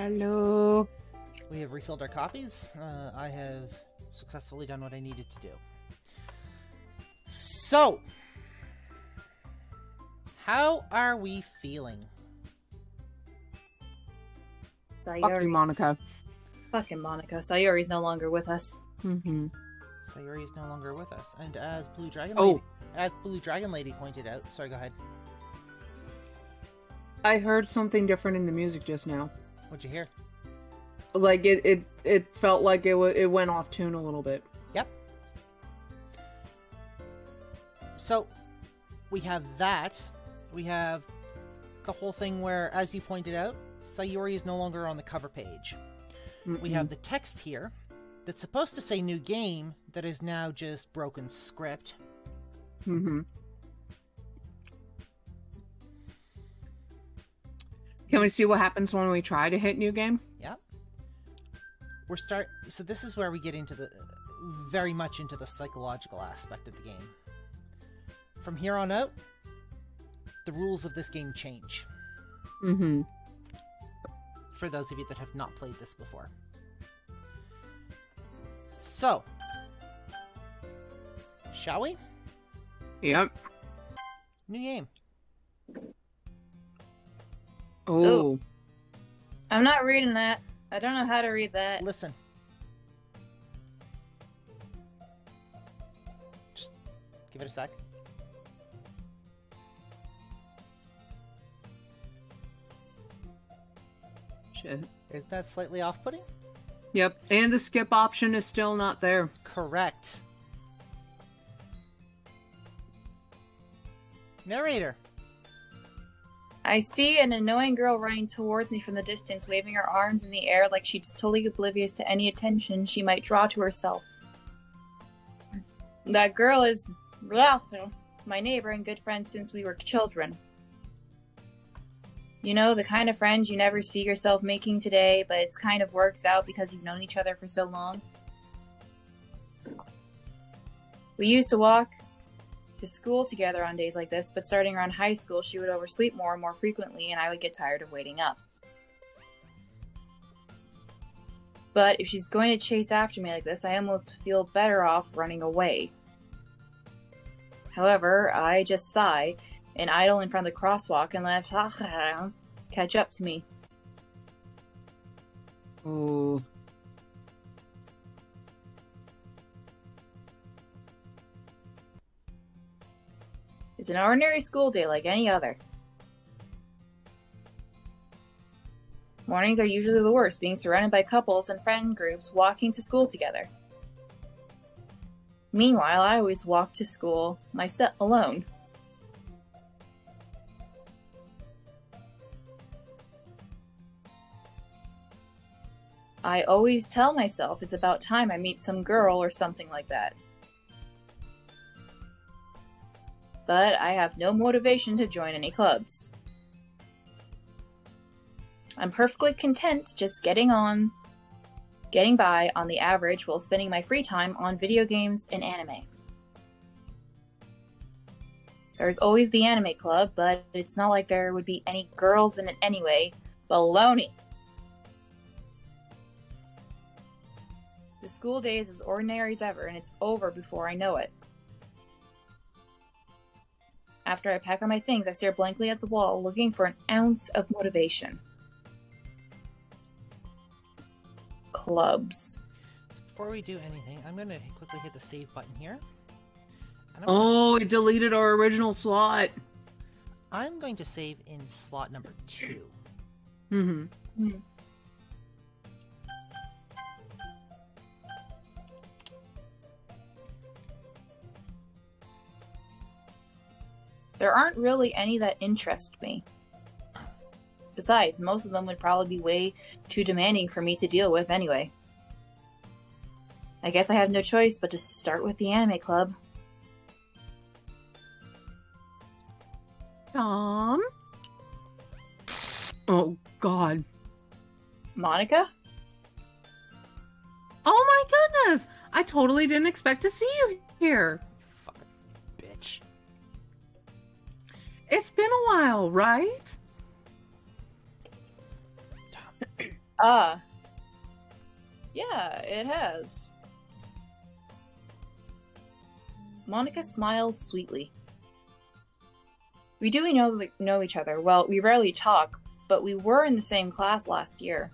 Hello. We have refilled our coffees. I have successfully done what I needed to do. So, how are we feeling? Fuck you, Monica. Fucking Monica. Sayori's no longer with us. Mm-hmm. Sayuri is no longer with us, and as Blue Dragon Lady pointed out, sorry, go ahead. I heard something different in the music just now. What'd you hear? Like it felt like it went off tune a little bit. Yep. So, we have that. We have the whole thing where, as you pointed out, Sayuri is no longer on the cover page. Mm-mm. We have the text here that's supposed to say new game that is now just broken script. Mm-hmm. Can we see what happens when we try to hit new game? Yep. So this is where we get into very much into the psychological aspect of the game. From here on out, the rules of this game change. Mm-hmm. For those of you that have not played this before. So, shall we? Yep. New game. Oh. I'm not reading that. I don't know how to read that. Listen. Just give it a sec. Shit. Is that slightly off-putting? Yep. And the skip option is still not there. Correct. Narrator. I see an annoying girl running towards me from the distance, waving her arms in the air like she's totally oblivious to any attention she might draw to herself. That girl is my neighbor and good friend since we were children. You know, the kind of friend you never see yourself making today, but it kind of works out because you've known each other for so long. We used to walk to school together on days like this, but starting around high school, she would oversleep more and more frequently, and I would get tired of waiting up. But if she's going to chase after me like this, I almost feel better off running away. However, I just sigh and idle in front of the crosswalk and let catch up to me. Oh. It's an ordinary school day like any other. Mornings are usually the worst, being surrounded by couples and friend groups walking to school together. Meanwhile, I always walk to school myself alone. I always tell myself it's about time I meet some girl or something like that. But I have no motivation to join any clubs. I'm perfectly content just getting by on the average while spending my free time on video games and anime. There's always the anime club, but it's not like there would be any girls in it anyway. Baloney! The school day is as ordinary as ever, and it's over before I know it. After I pack up my things, I stare blankly at the wall, looking for an ounce of motivation. Clubs. So before we do anything, I'm going to quickly hit the save button here. And It deleted our original slot. I'm going to save in slot number 2. Mm-hmm. There aren't really any that interest me. Besides, most of them would probably be way too demanding for me to deal with anyway. I guess I have no choice but to start with the anime club. Tom? Oh, God. Monica? Oh my goodness! I totally didn't expect to see you here. Fucking bitch. It's been a while, right? Yeah, it has. Monica smiles sweetly. We do know each other. Well, we rarely talk, but we were in the same class last year.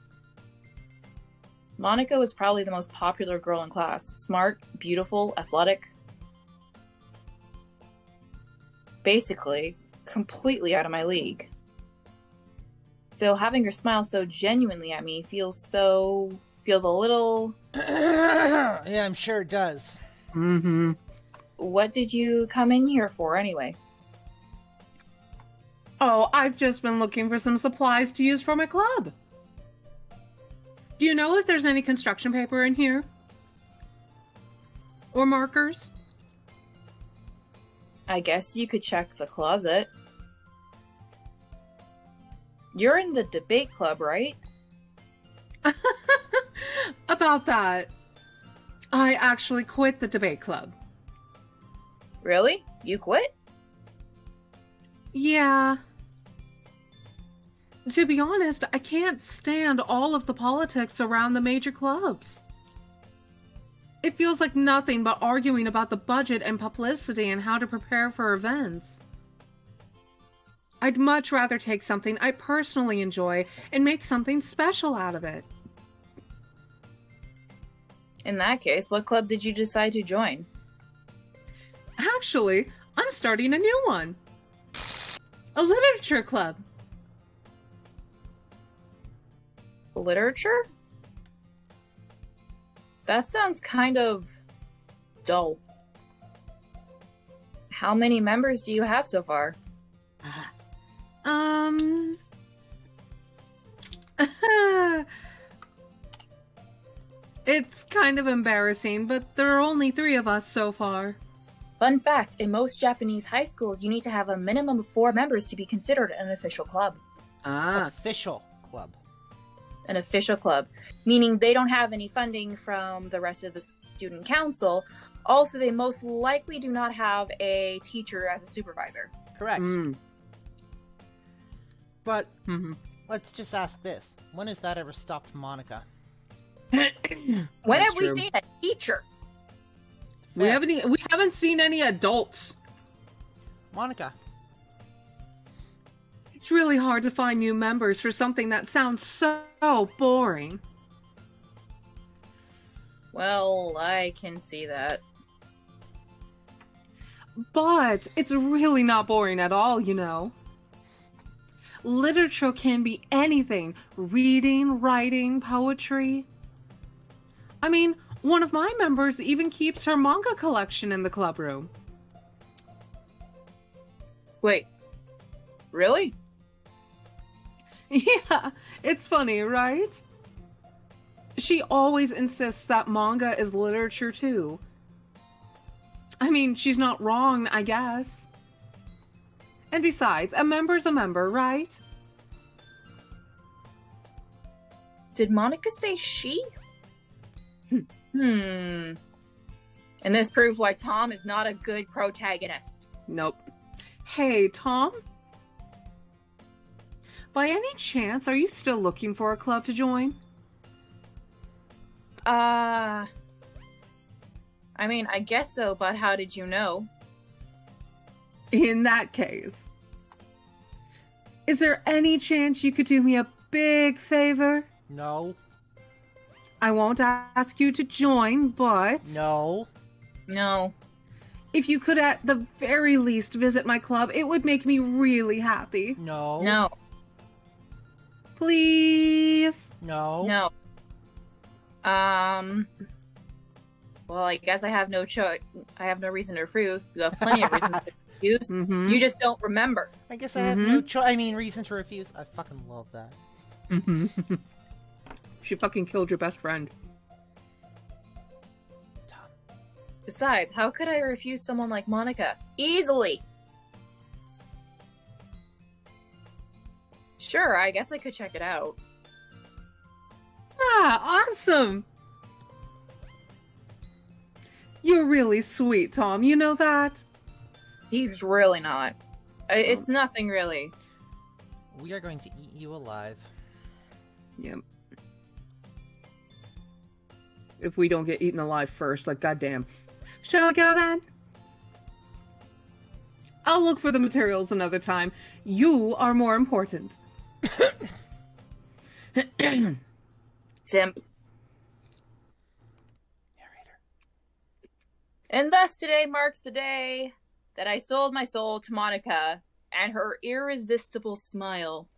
Monica was probably the most popular girl in class. Smart, beautiful, athletic. Basically, completely out of my league. So having her smile so genuinely at me feels a little... Yeah, I'm sure it does. Mm-hmm. What did you come in here for anyway? Oh, I've just been looking for some supplies to use for my club. Do you know if there's any construction paper in here? Or markers? I guess you could check the closet. You're in the debate club, right? About that, I actually quit the debate club. Really? You quit? Yeah. To be honest, I can't stand all of the politics around the major clubs. It feels like nothing but arguing about the budget and publicity and how to prepare for events. I'd much rather take something I personally enjoy and make something special out of it. In that case, what club did you decide to join? Actually, I'm starting a new one. A literature club. Literature? That sounds kind of dull. How many members do you have so far? It's kind of embarrassing, but there are only 3 of us so far. Fun fact, in most Japanese high schools, you need to have a minimum of 4 members to be considered an official club. Official club. An official club, meaning they don't have any funding from the rest of the student council. Also, they most likely do not have a teacher as a supervisor. Correct. But let's just ask this. When has that ever stopped Monica? When have we seen a teacher? We haven't seen any adults. Monica. It's really hard to find new members for something that sounds so boring. Well, I can see that. But it's really not boring at all, you know. Literature can be anything. Reading, writing, poetry. I mean, one of my members even keeps her manga collection in the club room. Wait, really? Yeah, it's funny, right? She always insists that manga is literature too. I mean, she's not wrong, I guess. And besides, a member's a member, right? Did Monica say she? And this proves why Tom is not a good protagonist. Nope. Hey, Tom? By any chance, are you still looking for a club to join? I mean, I guess so, but how did you know? In that case, is there any chance you could do me a big favor? No. I won't ask you to join, but... No. No. If you could at the very least visit my club, it would make me really happy. No. No. Please? No. No. Well, I guess I have no choice. I have no reason to refuse. You have plenty of reasons to refuse. You just don't remember. I guess I have no choice. I mean, reason to refuse. I fucking love that. She fucking killed your best friend. Besides, how could I refuse someone like Monica? Easily! Sure, I guess I could check it out. Ah, awesome! You're really sweet, Tom. You know that? He's really not. It's nothing, really. We are going to eat you alive. Yep. if we don't get eaten alive first. Like, goddamn. Shall we go then? I'll look for the materials another time. You are more important. Simp. Narrator. And thus today marks the day that I sold my soul to Monica and her irresistible smile.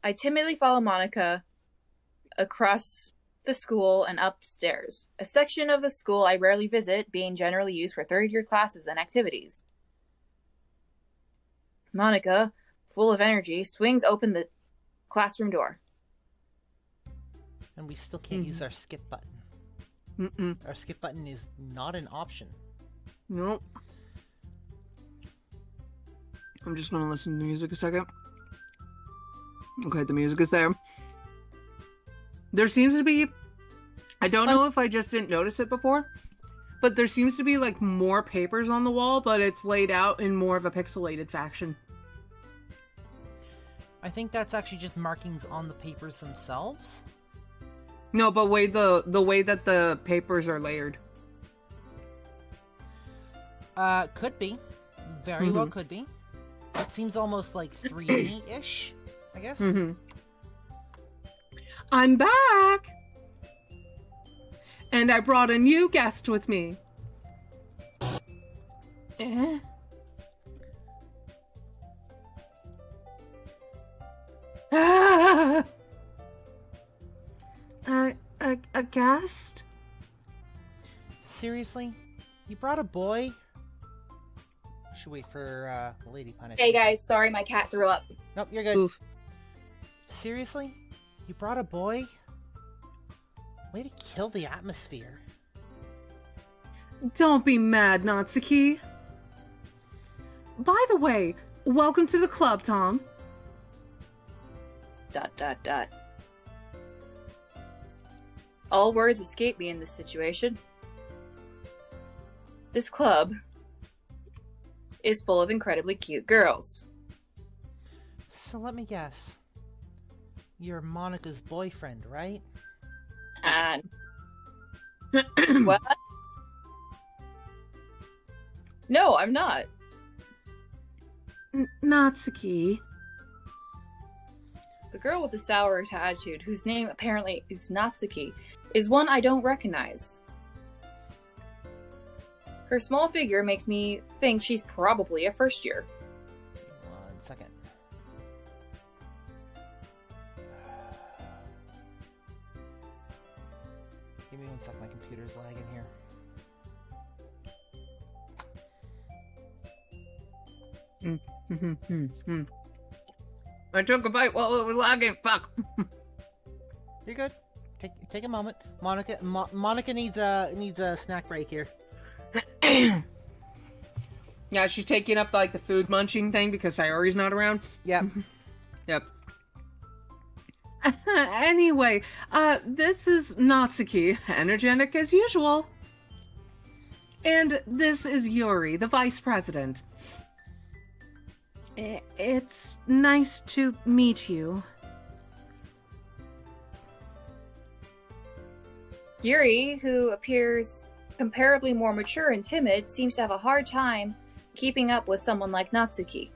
I timidly follow Monica across the school and upstairs, a section of the school I rarely visit, being generally used for third-year classes and activities. Monica, full of energy, swings open the classroom door. And we still can't use our skip button. Our skip button is not an option. Nope. I'm just gonna listen to the music a second. Okay, the music is there. There seems to be... I don't know if I just didn't notice it before, but there seems to be, like, more papers on the wall, but it's laid out in more of a pixelated fashion. I think that's actually just markings on the papers themselves. No, but the way that the papers are layered. Could be. Very well could be. It seems almost like 3D-ish, I guess. I'm back! And I brought a new guest with me. A guest? Seriously? You brought a boy? Should wait for Lady Punit. Hey guys, sorry my cat threw up. Nope, you're good. Oof. Seriously? You brought a boy? Way to kill the atmosphere. Don't be mad, Natsuki. By the way, welcome to the club, Tom. ... All words escape me in this situation. This club is full of incredibly cute girls. So let me guess. You're Monica's boyfriend, right? And what? No, I'm not. Natsuki. The girl with the sour attitude, whose name apparently is Natsuki, is one I don't recognize. Her small figure makes me think she's probably a first year. 1 second. Give me 1 sec, my computer's lagging here. I took a bite while it was lagging. Fuck. You're good. Take a moment. Monica needs a snack break here. Yeah, she's taking up like the food munching thing because Sayori's not around. Yep. Yep. Anyway, this is Natsuki, energetic as usual. And this is Yuri, the vice president. It's nice to meet you. Yuri, who appears comparably more mature and timid, seems to have a hard time keeping up with someone like Natsuki.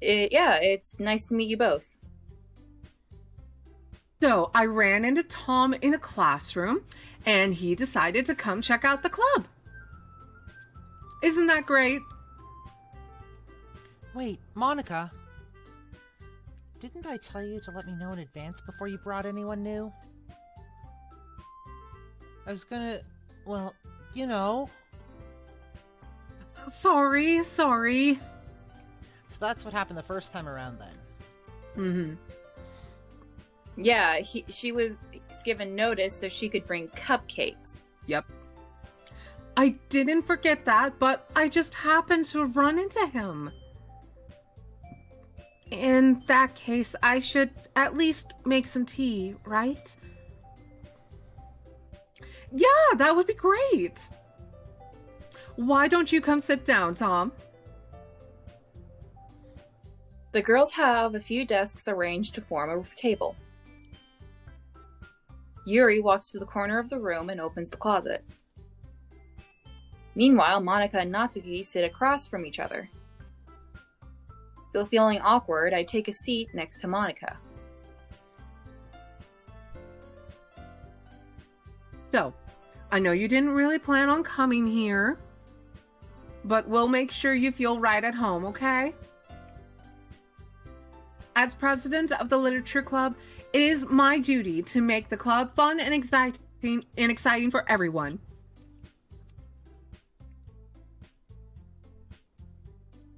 It's nice to meet you both. So, I ran into Tom in a classroom, and he decided to come check out the club. Isn't that great? Wait, Monica. Didn't I tell you to let me know in advance before you brought anyone new? I was gonna... well, you know... Sorry. So that's what happened the first time around then. Yeah, she was given notice so she could bring cupcakes. Yep. I didn't forget that, but I just happened to run into him. In that case, I should at least make some tea, right? Yeah, that would be great. Why don't you come sit down, Tom? The girls have a few desks arranged to form a table. Yuri walks to the corner of the room and opens the closet. Meanwhile, Monica and Natsuki sit across from each other. Still feeling awkward, I take a seat next to Monica. So, I know you didn't really plan on coming here, but we'll make sure you feel right at home, okay? As president of the Literature Club, it is my duty to make the club fun and exciting for everyone.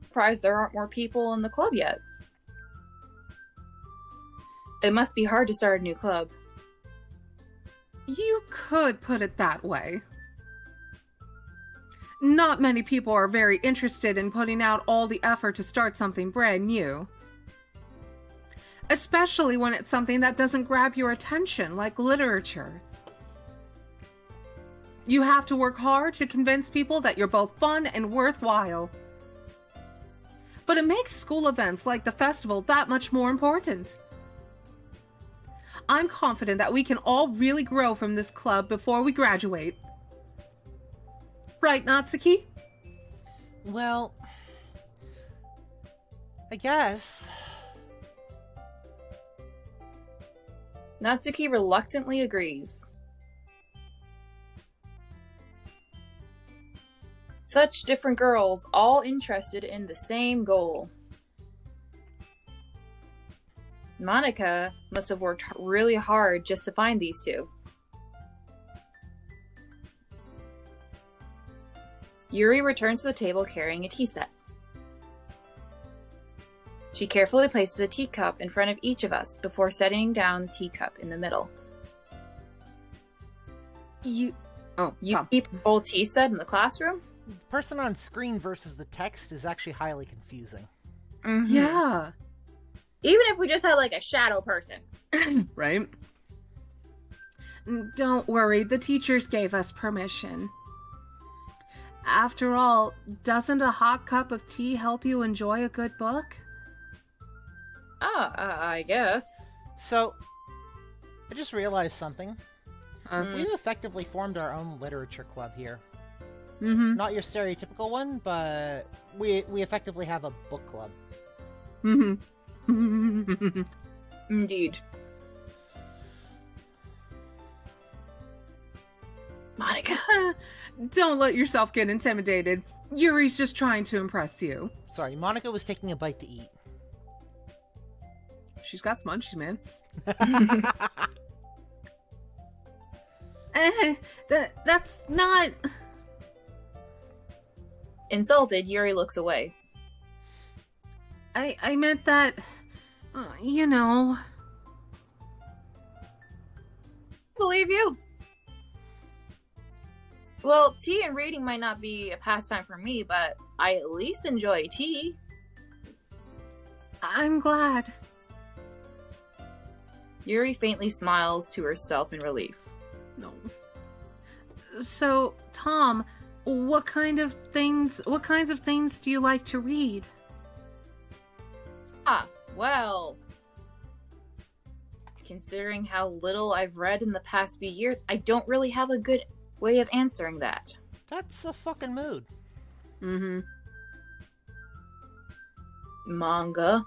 Surprised there aren't more people in the club yet. It must be hard to start a new club. You could put it that way. Not many people are very interested in putting out all the effort to start something brand new. Especially when it's something that doesn't grab your attention, like literature. You have to work hard to convince people that you're both fun and worthwhile. But it makes school events like the festival that much more important. I'm confident that we can all really grow from this club before we graduate. Right, Natsuki? Well, I guess. Natsuki reluctantly agrees. Such different girls, all interested in the same goal. Monica must have worked really hard just to find these two. Yuri returns to the table carrying a tea set. She carefully places a teacup in front of each of us before setting down the teacup in the middle. You keep a whole tea set in the classroom? The person on screen versus the text is actually highly confusing. Mm-hmm. Yeah. Even if we just had like a shadow person. Right? Don't worry, the teachers gave us permission. After all, doesn't a hot cup of tea help you enjoy a good book? I guess. So, I just realized something. Mm. We've effectively formed our own literature club here. Mm-hmm. Not your stereotypical one, but we effectively have a book club. Mm-hmm. Indeed. Monica. Don't let yourself get intimidated. Yuri's just trying to impress you. Sorry, Monica was taking a bite to eat. She's got the munchies, man. That's not... Insulted, Yuri looks away. I meant that... you know... Believe you. Well, tea and reading might not be a pastime for me, but I at least enjoy tea. I'm glad. Yuri faintly smiles to herself in relief. No. So, Tom, what kinds of things do you like to read? Well, considering how little I've read in the past few years, I don't really have a good way of answering that. That's a fucking mood. Mm-hmm. Manga.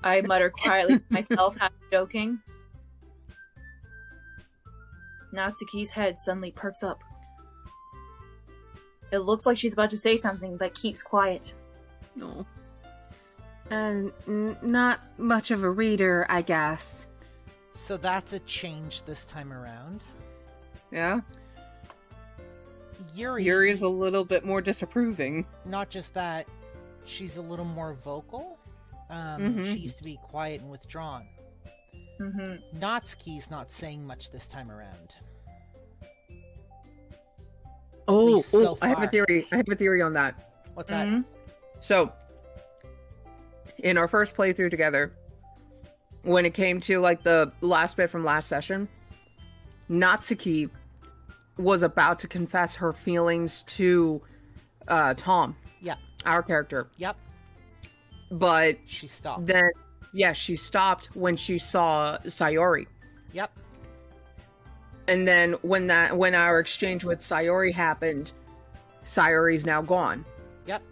I mutter quietly to myself, half joking. Natsuki's head suddenly perks up. It looks like she's about to say something, but keeps quiet. No. And not much of a reader, I guess. So that's a change this time around. Yeah? Yuri is a little bit more disapproving. Not just that, she's a little more vocal. She used to be quiet and withdrawn. Mm-hmm. Natsuki's not saying much this time around. So I have a theory. I have a theory on that. What's that? Mm-hmm. So, in our first playthrough together, when it came to like the last bit from last session, Natsuki was about to confess her feelings to Tom. Yeah. Our character. Yep. But she stopped. Then, yeah, she stopped when she saw Sayori. Yep. And then when our exchange with Sayori happened, Sayori's now gone. Yep.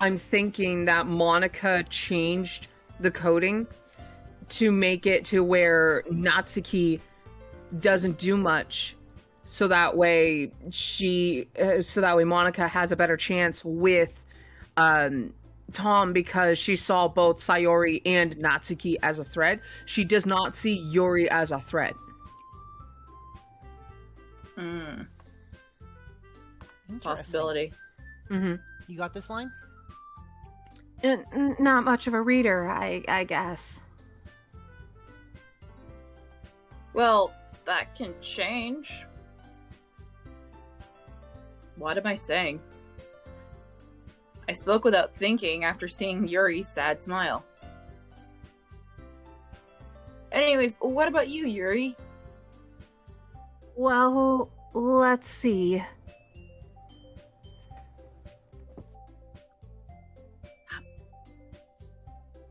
I'm thinking that Monica changed the coding to make it to where Natsuki doesn't do much, so that way Monica has a better chance with Tom, because she saw both Sayori and Natsuki as a threat. She does not see Yuri as a threat. Possibility. Mm-hmm. You got this line? Not much of a reader, I guess. Well, that can change. What am I saying? I spoke without thinking after seeing Yuri's sad smile. Anyways, what about you, Yuri? Well, let's see.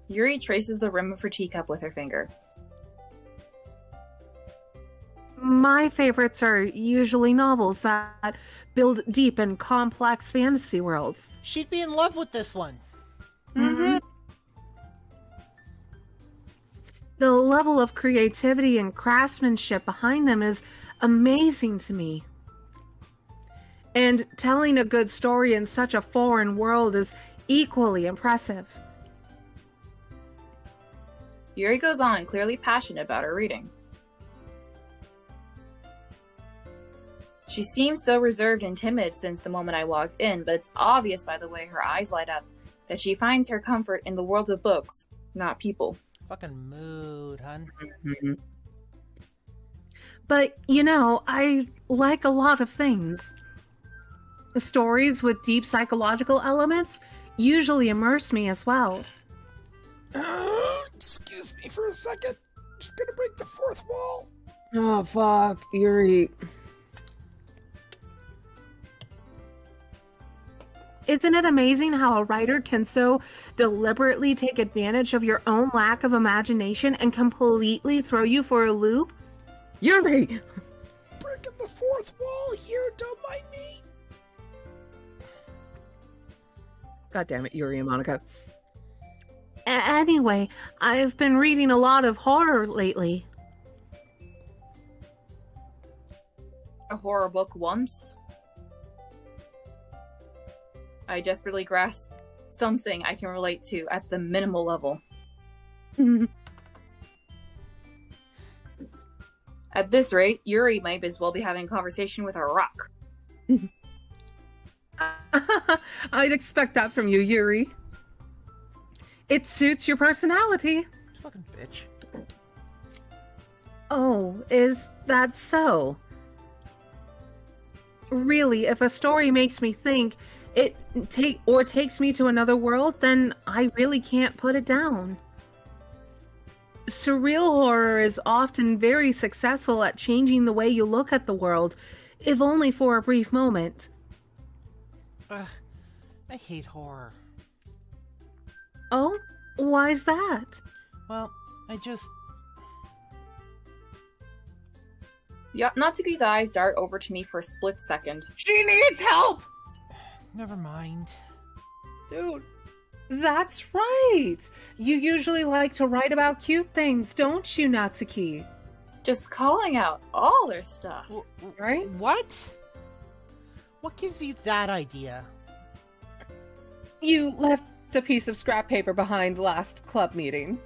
Yuri traces the rim of her teacup with her finger. My favorites are usually novels that build deep and complex fantasy worlds. She'd be in love with this one. Mm-hmm. The level of creativity and craftsmanship behind them is amazing to me. And telling a good story in such a foreign world is equally impressive. Yuri goes on, clearly passionate about her reading. She seems so reserved and timid since the moment I walked in, but it's obvious by the way her eyes light up that she finds her comfort in the world of books, not people. Fucking mood, hun. Mm-hmm. But, you know, I like a lot of things. The stories with deep psychological elements usually immerse me as well. Excuse me for a second. Just gonna break the fourth wall. Oh, fuck, Yuri. Isn't it amazing how a writer can so deliberately take advantage of your own lack of imagination and completely throw you for a loop? Yuri! Breaking the fourth wall here, don't mind me. God damn it, Yuri and Monica. Anyway, I've been reading a lot of horror lately. A horror book once? I desperately grasp something I can relate to at the minimal level. At this rate, Yuri might as well be having a conversation with a rock. I'd expect that from you, Yuri. It suits your personality. Fucking bitch. Oh, is that so? Really, if a story makes me think takes me to another world, then I really can't put it down. Surreal horror is often very successful at changing the way you look at the world, if only for a brief moment. Ugh, I hate horror. Oh? Why's that? Well, I just... Yeah, Natsuki's eyes dart over to me for a split second. She needs help! Never mind. Dude, that's right! You usually like to write about cute things, don't you, Natsuki? Just calling out all their stuff. Right? What? What gives you that idea? You left a piece of scrap paper behind last club meeting.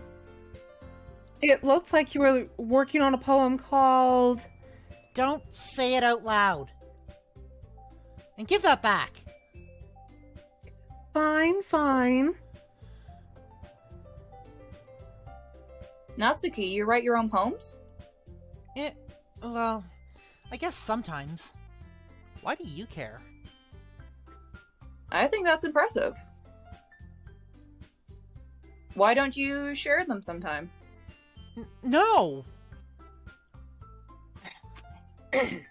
It looks like you were working on a poem called... Don't say it out loud. And give that back. Fine, fine. Natsuki, you write your own poems? Well, I guess sometimes. Why do you care? I think that's impressive. Why don't you share them sometime? No! Narrator.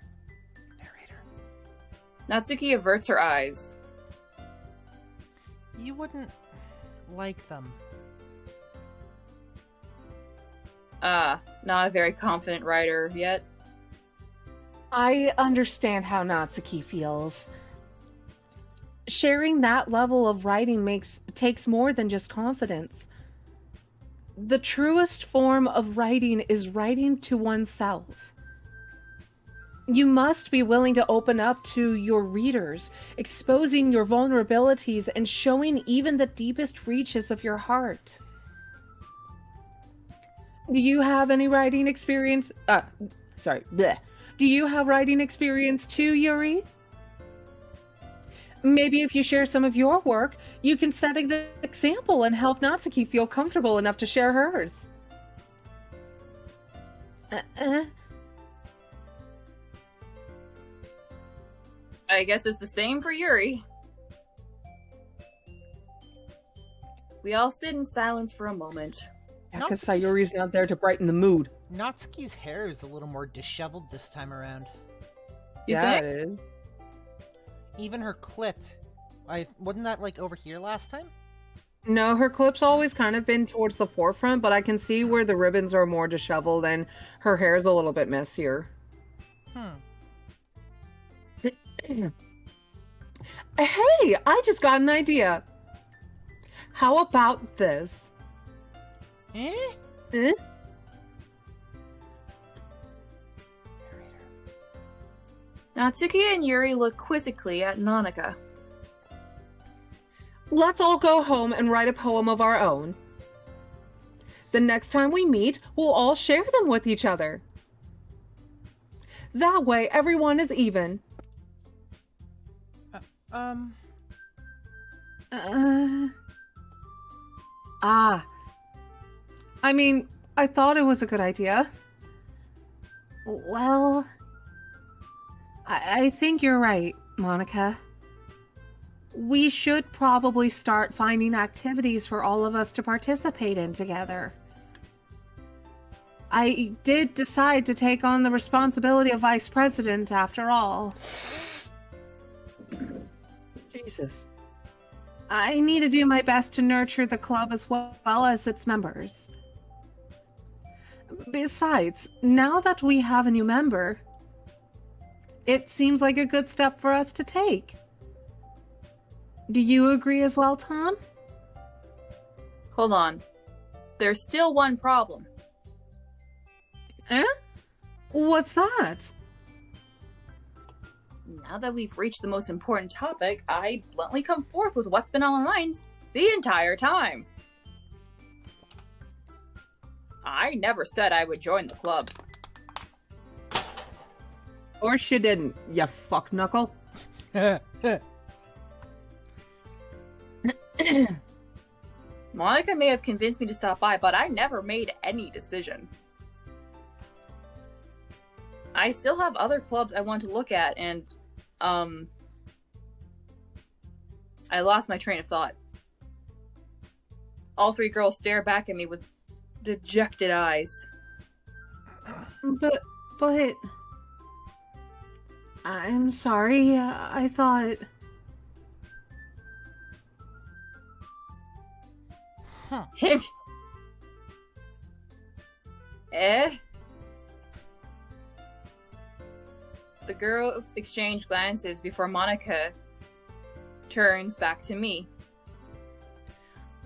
Natsuki averts her eyes. You wouldn't like them. Not a very confident writer yet. I understand how Natsuki feels. Sharing that level of writing takes more than just confidence. The truest form of writing is writing to oneself. You must be willing to open up to your readers, exposing your vulnerabilities and showing even the deepest reaches of your heart. Do you have any writing experience? Bleh. Do you have writing experience too, Yuri? Maybe if you share some of your work, you can set an example and help Natsuki feel comfortable enough to share hers. I guess it's the same for Yuri. We all sit in silence for a moment. Yeah, because Sayuri's not there to brighten the mood. Natsuki's hair is a little more disheveled this time around. You Yeah, think? it is. Even her clip. Wasn't that like over here last time? No, her clip's always kind of been towards the forefront, but I can see where the ribbons are more disheveled and her hair's a little bit messier. Hey, I just got an idea. How about this? Eh? Eh? Natsuki and Yuri look quizzically at Nanika. Let's all go home and write a poem of our own. The next time we meet, we'll all share them with each other. That way, everyone is even. I mean, I thought it was a good idea. Well, I think you're right, Monica. We should probably start finding activities for all of us to participate in together. I did decide to take on the responsibility of vice president after all. Jesus. I need to do my best to nurture the club as well as its members. Besides, now that we have a new member, it seems like a good step for us to take. Do you agree as well, Tom? Hold on. There's still one problem. Eh? What's that? Now that we've reached the most important topic, I bluntly come forth with what's been on my mind the entire time. I never said I would join the club. Or she didn't, you fuck knuckle. Monica may have convinced me to stop by, but I never made any decision. I still have other clubs I want to look at, and, I lost my train of thought. All three girls stare back at me with dejected eyes. But... I'm sorry, I thought... Huh. Eh? The girls exchange glances before Monica turns back to me.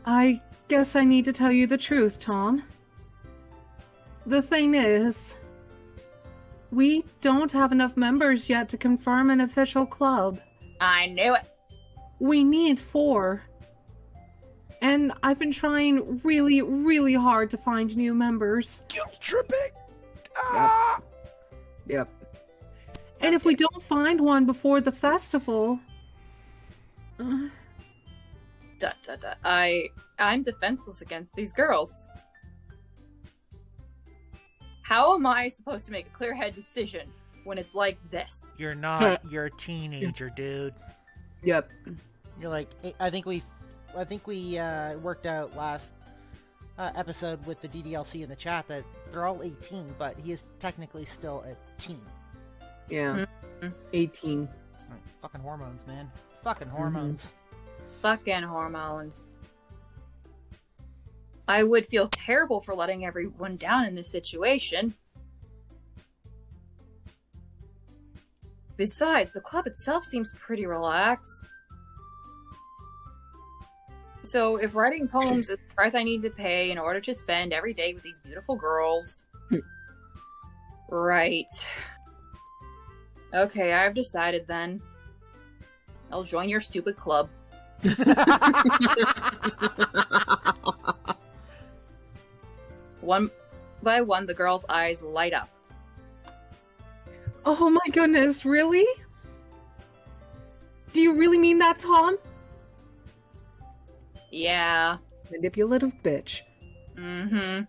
I guess I need to tell you the truth, Tom. The thing is, we don't have enough members yet to confirm an official club. I knew it! We need 4. And I've been trying really, really hard to find new members. Guilt tripping! Ah! Yep. And if we don't find one before the festival... I'm defenseless against these girls. How am I supposed to make a clear-headed decision when it's like this? You're not. You're a teenager, dude. Yep. You're like. I think we worked out last episode with the DDLC in the chat that they're all 18, but he is technically still a teen. Yeah. 18. Fucking hormones, man. Fucking hormones. Fucking hormones. I would feel terrible for letting everyone down in this situation. Besides, the club itself seems pretty relaxed. So, if writing poems is the price I need to pay in order to spend every day with these beautiful girls... Right. Okay, I've decided then. I'll join your stupid club. One by one, the girl's eyes light up. Oh my goodness, really? Do you really mean that, Tom? Yeah. Manipulative bitch. Mm-hmm.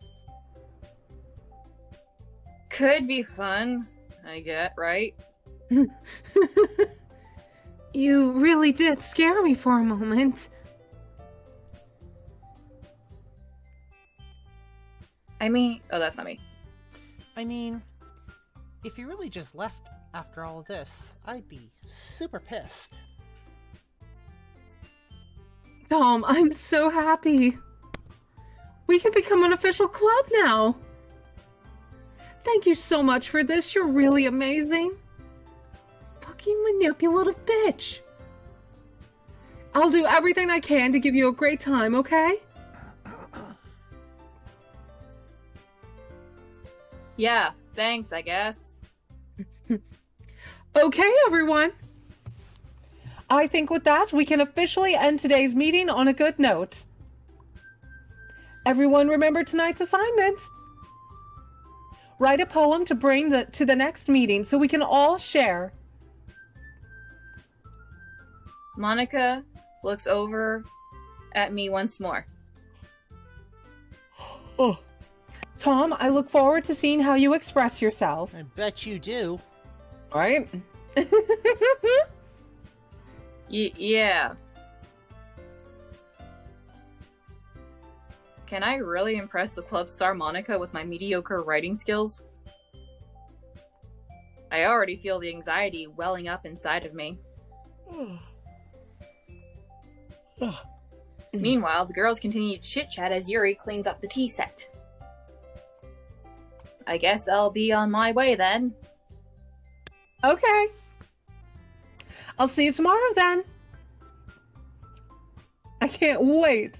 Could be fun, I get, right? You really did scare me for a moment. I mean... Oh, that's not me. I mean, if you really just left after all of this, I'd be super pissed. Tom, I'm so happy. We can become an official club now. Thank you so much for this. You're really amazing. Fucking manipulative bitch. I'll do everything I can to give you a great time, okay? Yeah, thanks, I guess. Okay, everyone. I think with that, we can officially end today's meeting on a good note. Everyone remember tonight's assignment. Write a poem to bring to the next meeting so we can all share. Monica looks over at me once more. Oh. Tom, I look forward to seeing how you express yourself. I bet you do. Right? Yeah. Can I really impress the club star Monica with my mediocre writing skills? I already feel the anxiety welling up inside of me. Meanwhile, the girls continue to chit-chat as Yuri cleans up the tea set. I guess I'll be on my way then. Okay. I'll see you tomorrow then. I can't wait.